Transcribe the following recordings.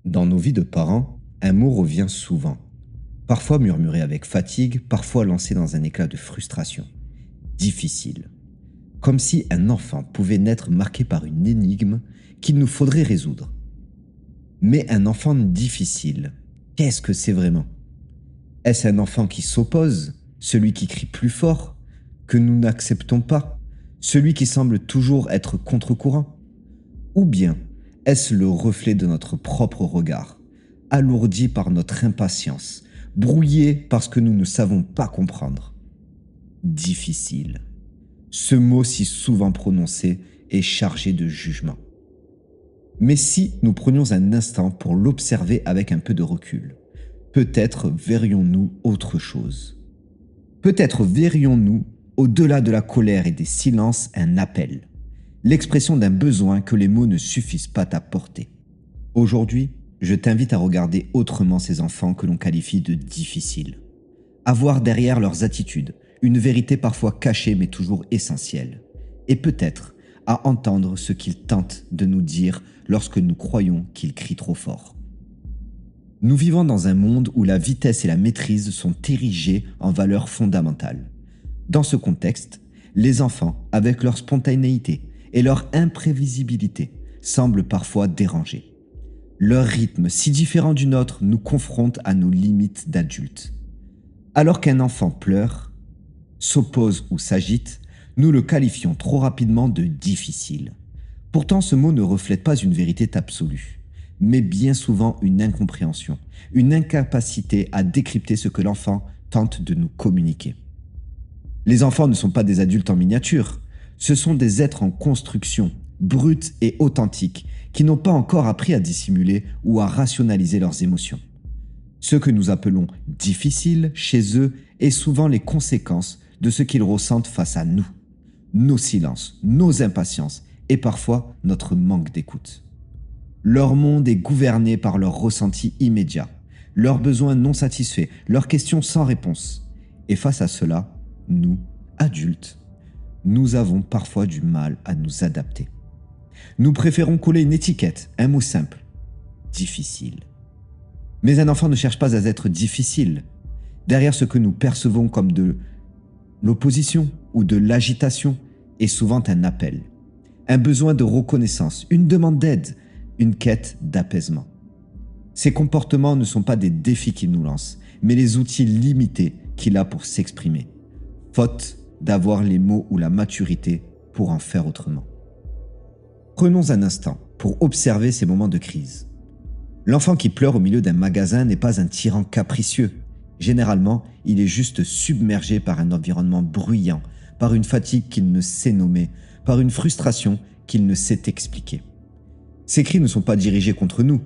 Dans nos vies de parents, un mot revient souvent. Parfois murmuré avec fatigue, parfois lancé dans un éclat de frustration. Difficile. Comme si un enfant pouvait naître marqué par une énigme qu'il nous faudrait résoudre. Mais un enfant difficile, qu'est-ce que c'est vraiment? Est-ce un enfant qui s'oppose, celui qui crie plus fort, que nous n'acceptons pas, celui qui semble toujours être contre-courant? Ou bien est-ce le reflet de notre propre regard, alourdi par notre impatience, brouillé parce que nous ne savons pas comprendre? Difficile. Ce mot si souvent prononcé est chargé de jugement. Mais si nous prenions un instant pour l'observer avec un peu de recul, peut-être verrions-nous autre chose. Peut-être verrions-nous, au-delà de la colère et des silences, un appel, l'expression d'un besoin que les mots ne suffisent pas à porter. Aujourd'hui, je t'invite à regarder autrement ces enfants que l'on qualifie de difficiles. À voir derrière leurs attitudes une vérité parfois cachée mais toujours essentielle. Et peut-être à entendre ce qu'ils tentent de nous dire lorsque nous croyons qu'ils crient trop fort. Nous vivons dans un monde où la vitesse et la maîtrise sont érigées en valeurs fondamentales. Dans ce contexte, les enfants, avec leur spontanéité et leur imprévisibilité, semblent parfois dérangés. Leur rythme, si différent du nôtre, nous confronte à nos limites d'adultes. Alors qu'un enfant pleure, s'oppose ou s'agite, nous le qualifions trop rapidement de difficile. Pourtant, ce mot ne reflète pas une vérité absolue, mais bien souvent une incompréhension, une incapacité à décrypter ce que l'enfant tente de nous communiquer. Les enfants ne sont pas des adultes en miniature, ce sont des êtres en construction, bruts et authentiques, qui n'ont pas encore appris à dissimuler ou à rationaliser leurs émotions. Ce que nous appelons difficile chez eux est souvent les conséquences de ce qu'ils ressentent face à nous, nos silences, nos impatiences et parfois notre manque d'écoute. Leur monde est gouverné par leurs ressentis immédiats, leurs besoins non satisfaits, leurs questions sans réponse. Et face à cela, nous, adultes, nous avons parfois du mal à nous adapter. Nous préférons coller une étiquette, un mot simple, difficile. Mais un enfant ne cherche pas à être difficile. Derrière ce que nous percevons comme de l'opposition ou de l'agitation est souvent un appel, un besoin de reconnaissance, une demande d'aide, une quête d'apaisement. Ces comportements ne sont pas des défis qu'il nous lance, mais les outils limités qu'il a pour s'exprimer, faute d'avoir les mots ou la maturité pour en faire autrement. Prenons un instant pour observer ces moments de crise. L'enfant qui pleure au milieu d'un magasin n'est pas un tyran capricieux. Généralement, il est juste submergé par un environnement bruyant, par une fatigue qu'il ne sait nommer, par une frustration qu'il ne sait expliquer. Ces cris ne sont pas dirigés contre nous.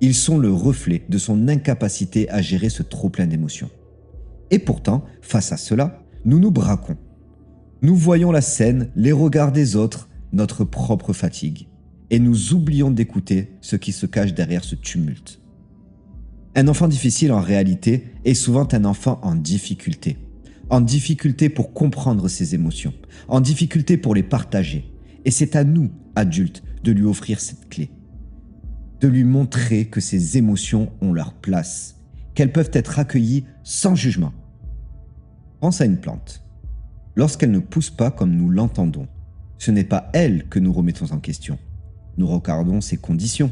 Ils sont le reflet de son incapacité à gérer ce trop-plein d'émotions. Et pourtant, face à cela, nous nous braquons. Nous voyons la scène, les regards des autres, notre propre fatigue. Et nous oublions d'écouter ce qui se cache derrière ce tumulte. Un enfant difficile en réalité est souvent un enfant en difficulté. En difficulté pour comprendre ses émotions, en difficulté pour les partager. Et c'est à nous, adultes, de lui offrir cette clé. De lui montrer que ses émotions ont leur place, qu'elles peuvent être accueillies sans jugement. Pense à une plante. Lorsqu'elle ne pousse pas comme nous l'entendons, ce n'est pas elle que nous remettons en question. Nous regardons ses conditions.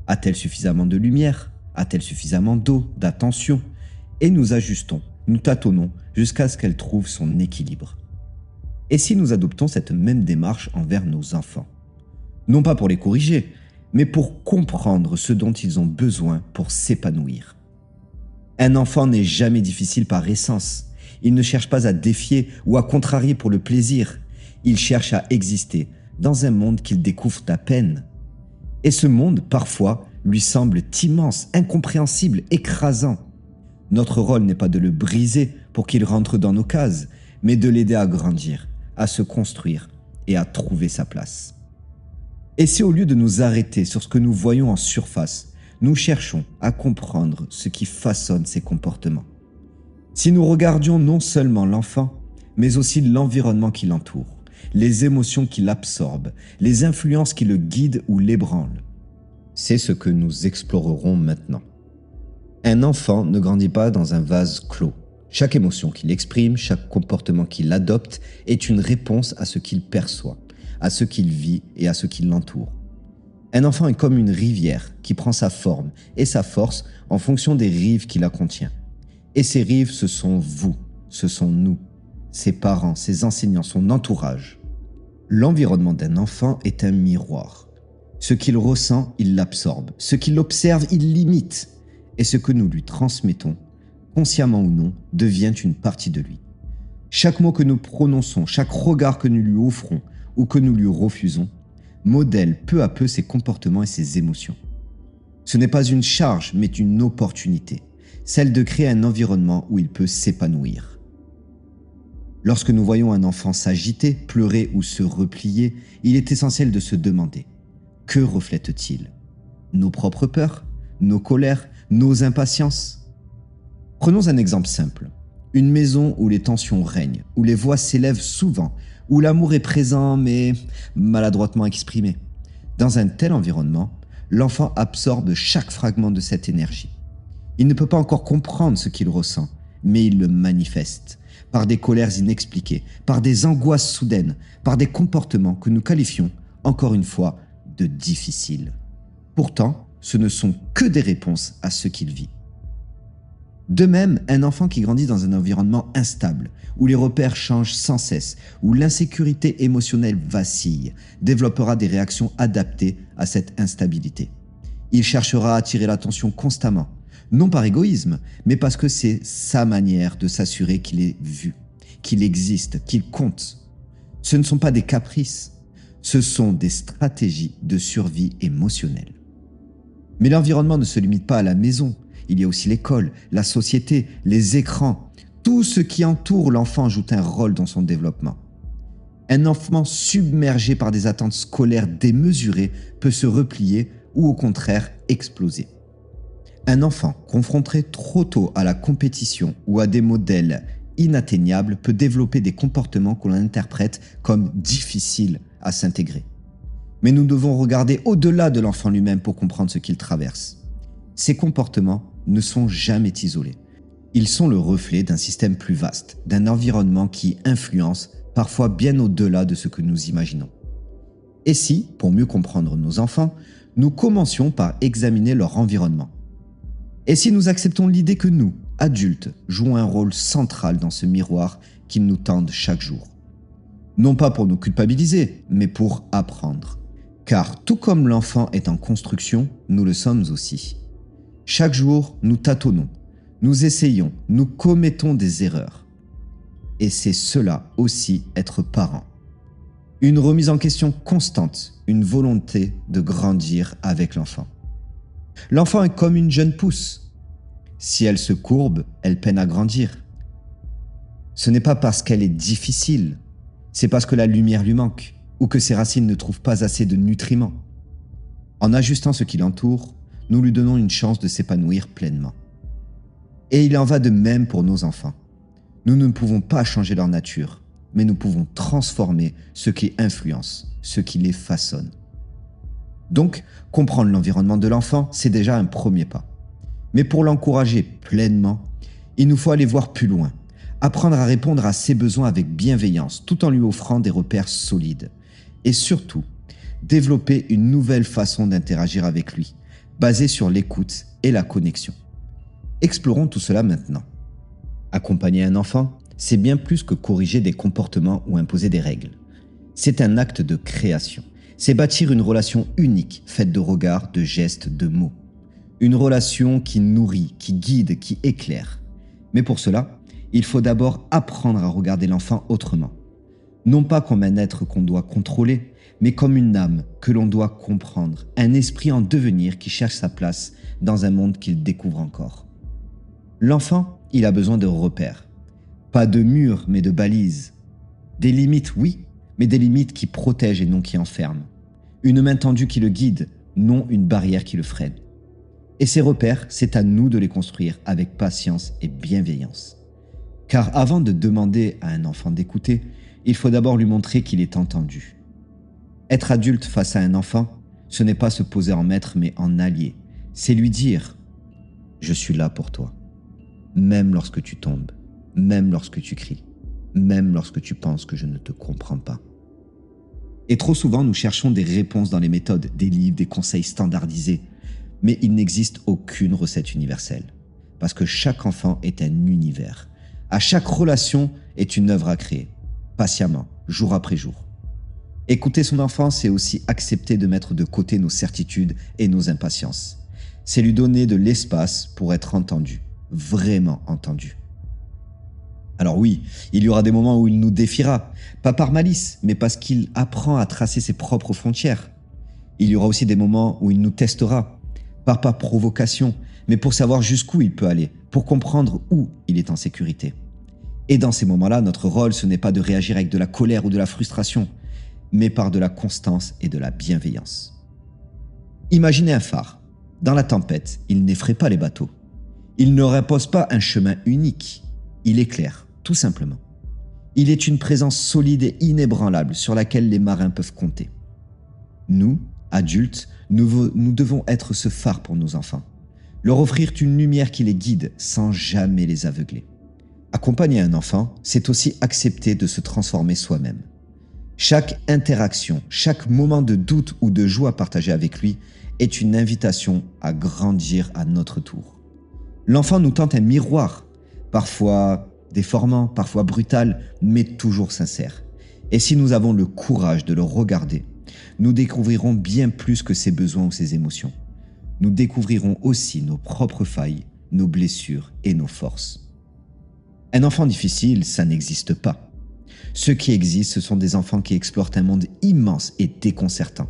A-t-elle suffisamment de lumière? A-t-elle suffisamment d'eau, d'attention? Et nous ajustons, nous tâtonnons jusqu'à ce qu'elle trouve son équilibre. Et si nous adoptons cette même démarche envers nos enfants? Non pas pour les corriger, mais pour comprendre ce dont ils ont besoin pour s'épanouir. Un enfant n'est jamais difficile par essence. Il ne cherche pas à défier ou à contrarier pour le plaisir. Il cherche à exister dans un monde qu'il découvre à peine. Et ce monde, parfois, lui semble immense, incompréhensible, écrasant. Notre rôle n'est pas de le briser pour qu'il rentre dans nos cases, mais de l'aider à grandir, à se construire et à trouver sa place. Et si au lieu de nous arrêter sur ce que nous voyons en surface, nous cherchons à comprendre ce qui façonne ses comportements? Si nous regardions non seulement l'enfant, mais aussi l'environnement qui l'entoure, les émotions qui l'absorbent, les influences qui le guident ou l'ébranlent. C'est ce que nous explorerons maintenant. Un enfant ne grandit pas dans un vase clos. Chaque émotion qu'il exprime, chaque comportement qu'il adopte est une réponse à ce qu'il perçoit, à ce qu'il vit et à ce qui l'entoure. Un enfant est comme une rivière qui prend sa forme et sa force en fonction des rives qui la contient. Et ces rives, ce sont vous, ce sont nous, ses parents, ses enseignants, son entourage. L'environnement d'un enfant est un miroir. Ce qu'il ressent, il l'absorbe. Ce qu'il observe, il l'imite. Et ce que nous lui transmettons, consciemment ou non, devient une partie de lui. Chaque mot que nous prononçons, chaque regard que nous lui offrons ou que nous lui refusons, modèle peu à peu ses comportements et ses émotions. Ce n'est pas une charge, mais une opportunité, celle de créer un environnement où il peut s'épanouir. Lorsque nous voyons un enfant s'agiter, pleurer ou se replier, il est essentiel de se demander « Que reflète-t-il ? Nos propres peurs ? Nos colères ? Nos impatiences ? » Prenons un exemple simple. Une maison où les tensions règnent, où les voix s'élèvent souvent, où l'amour est présent mais maladroitement exprimé. Dans un tel environnement, l'enfant absorbe chaque fragment de cette énergie. Il ne peut pas encore comprendre ce qu'il ressent, mais il le manifeste, par des colères inexpliquées, par des angoisses soudaines, par des comportements que nous qualifions, encore une fois, de difficiles. Pourtant, ce ne sont que des réponses à ce qu'il vit. De même, un enfant qui grandit dans un environnement instable, où les repères changent sans cesse, où l'insécurité émotionnelle vacille, développera des réactions adaptées à cette instabilité. Il cherchera à attirer l'attention constamment, non par égoïsme, mais parce que c'est sa manière de s'assurer qu'il est vu, qu'il existe, qu'il compte. Ce ne sont pas des caprices, ce sont des stratégies de survie émotionnelle. Mais l'environnement ne se limite pas à la maison. Il y a aussi l'école, la société, les écrans. Tout ce qui entoure l'enfant joue un rôle dans son développement. Un enfant submergé par des attentes scolaires démesurées peut se replier ou au contraire exploser. Un enfant confronté trop tôt à la compétition ou à des modèles inatteignables peut développer des comportements qu'on interprète comme difficiles à s'intégrer. Mais nous devons regarder au-delà de l'enfant lui-même pour comprendre ce qu'il traverse. Ces comportements ne sont jamais isolés. Ils sont le reflet d'un système plus vaste, d'un environnement qui influence parfois bien au-delà de ce que nous imaginons. Et si, pour mieux comprendre nos enfants, nous commencions par examiner leur environnement? Et si nous acceptons l'idée que nous, adultes, jouons un rôle central dans ce miroir qu'ils nous tendent chaque jour? Non pas pour nous culpabiliser, mais pour apprendre. Car tout comme l'enfant est en construction, nous le sommes aussi. Chaque jour, nous tâtonnons, nous essayons, nous commettons des erreurs. Et c'est cela aussi être parent. Une remise en question constante, une volonté de grandir avec l'enfant. L'enfant est comme une jeune pousse. Si elle se courbe, elle peine à grandir. Ce n'est pas parce qu'elle est difficile, c'est parce que la lumière lui manque ou que ses racines ne trouvent pas assez de nutriments. En ajustant ce qui l'entoure, nous lui donnons une chance de s'épanouir pleinement. Et il en va de même pour nos enfants. Nous ne pouvons pas changer leur nature, mais nous pouvons transformer ce qui influence, ce qui les façonne. Donc, comprendre l'environnement de l'enfant, c'est déjà un premier pas. Mais pour l'encourager pleinement, il nous faut aller voir plus loin, apprendre à répondre à ses besoins avec bienveillance, tout en lui offrant des repères solides. Et surtout, développer une nouvelle façon d'interagir avec lui, basée sur l'écoute et la connexion. Explorons tout cela maintenant. Accompagner un enfant, c'est bien plus que corriger des comportements ou imposer des règles. C'est un acte de création. C'est bâtir une relation unique, faite de regards, de gestes, de mots. Une relation qui nourrit, qui guide, qui éclaire. Mais pour cela, il faut d'abord apprendre à regarder l'enfant autrement. Non pas comme un être qu'on doit contrôler, mais comme une âme que l'on doit comprendre, un esprit en devenir qui cherche sa place dans un monde qu'il découvre encore. L'enfant, il a besoin de repères. Pas de murs, mais de balises. Des limites, oui, mais des limites qui protègent et non qui enferment. Une main tendue qui le guide, non une barrière qui le freine. Et ces repères, c'est à nous de les construire avec patience et bienveillance. Car avant de demander à un enfant d'écouter, il faut d'abord lui montrer qu'il est entendu. Être adulte face à un enfant, ce n'est pas se poser en maître, mais en allié. C'est lui dire « Je suis là pour toi », même lorsque tu tombes, même lorsque tu cries, même lorsque tu penses que je ne te comprends pas. Et trop souvent, nous cherchons des réponses dans les méthodes, des livres, des conseils standardisés. Mais il n'existe aucune recette universelle. Parce que chaque enfant est un univers. À chaque relation est une œuvre à créer, patiemment, jour après jour. Écouter son enfant, c'est aussi accepter de mettre de côté nos certitudes et nos impatiences. C'est lui donner de l'espace pour être entendu, vraiment entendu. Alors oui, il y aura des moments où il nous défiera, pas par malice, mais parce qu'il apprend à tracer ses propres frontières. Il y aura aussi des moments où il nous testera, pas par provocation, mais pour savoir jusqu'où il peut aller, pour comprendre où il est en sécurité. Et dans ces moments-là, notre rôle, ce n'est pas de réagir avec de la colère ou de la frustration, mais par de la constance et de la bienveillance. Imaginez un phare. Dans la tempête, il n'effraie pas les bateaux. Il ne repose pas un chemin unique. Il éclaire. Tout simplement. Il est une présence solide et inébranlable sur laquelle les marins peuvent compter. Nous, adultes, nous devons être ce phare pour nos enfants. Leur offrir une lumière qui les guide sans jamais les aveugler. Accompagner un enfant, c'est aussi accepter de se transformer soi-même. Chaque interaction, chaque moment de doute ou de joie partagé avec lui est une invitation à grandir à notre tour. L'enfant nous tend un miroir, parfois déformant, parfois brutal, mais toujours sincère. Et si nous avons le courage de le regarder, nous découvrirons bien plus que ses besoins ou ses émotions. Nous découvrirons aussi nos propres failles, nos blessures et nos forces. Un enfant difficile, ça n'existe pas. Ce qui existe, ce sont des enfants qui explorent un monde immense et déconcertant,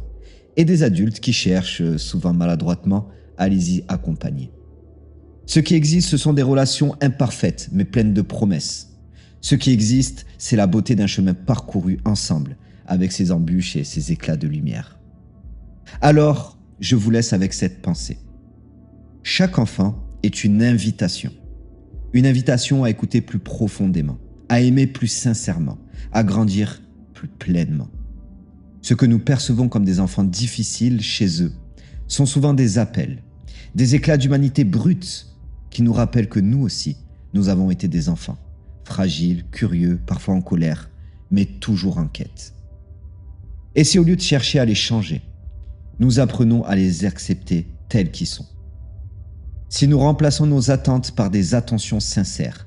et des adultes qui cherchent, souvent maladroitement, à les y accompagner. Ce qui existe, ce sont des relations imparfaites, mais pleines de promesses. Ce qui existe, c'est la beauté d'un chemin parcouru ensemble, avec ses embûches et ses éclats de lumière. Alors, je vous laisse avec cette pensée. Chaque enfant est une invitation à écouter plus profondément, à aimer plus sincèrement, à grandir plus pleinement. Ce que nous percevons comme des enfants difficiles chez eux sont souvent des appels, des éclats d'humanité brute qui nous rappellent que nous aussi, nous avons été des enfants, fragiles, curieux, parfois en colère, mais toujours en quête. Et si au lieu de chercher à les changer, nous apprenons à les accepter tels qu'ils sont. Si nous remplaçons nos attentes par des attentions sincères,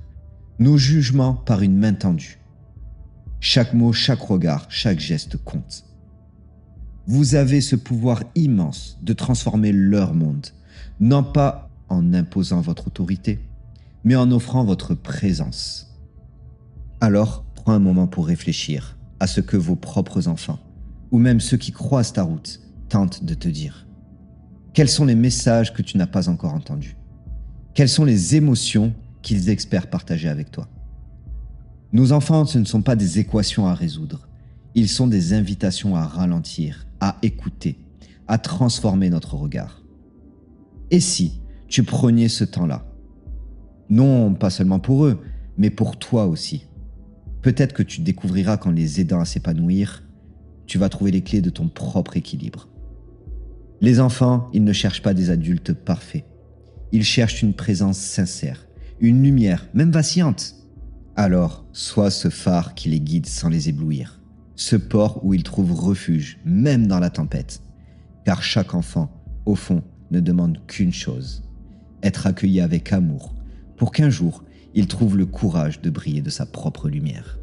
nos jugements par une main tendue, chaque mot, chaque regard, chaque geste compte. Vous avez ce pouvoir immense de transformer leur monde, non pas en imposant votre autorité, mais en offrant votre présence. Alors, prends un moment pour réfléchir à ce que vos propres enfants, ou même ceux qui croisent ta route, tentent de te dire. Quels sont les messages que tu n'as pas encore entendus? Quelles sont les émotions qu'ils espèrent partager avec toi? Nos enfants, ce ne sont pas des équations à résoudre. Ils sont des invitations à ralentir, à écouter, à transformer notre regard. Et si tu prenais ce temps-là? Non, pas seulement pour eux, mais pour toi aussi. Peut-être que tu découvriras qu'en les aidant à s'épanouir, tu vas trouver les clés de ton propre équilibre. Les enfants, ils ne cherchent pas des adultes parfaits. Ils cherchent une présence sincère, une lumière, même vacillante. Alors, sois ce phare qui les guide sans les éblouir. Ce port où ils trouvent refuge, même dans la tempête. Car chaque enfant, au fond, ne demande qu'une chose, être accueilli avec amour, pour qu'un jour, il trouve le courage de briller de sa propre lumière.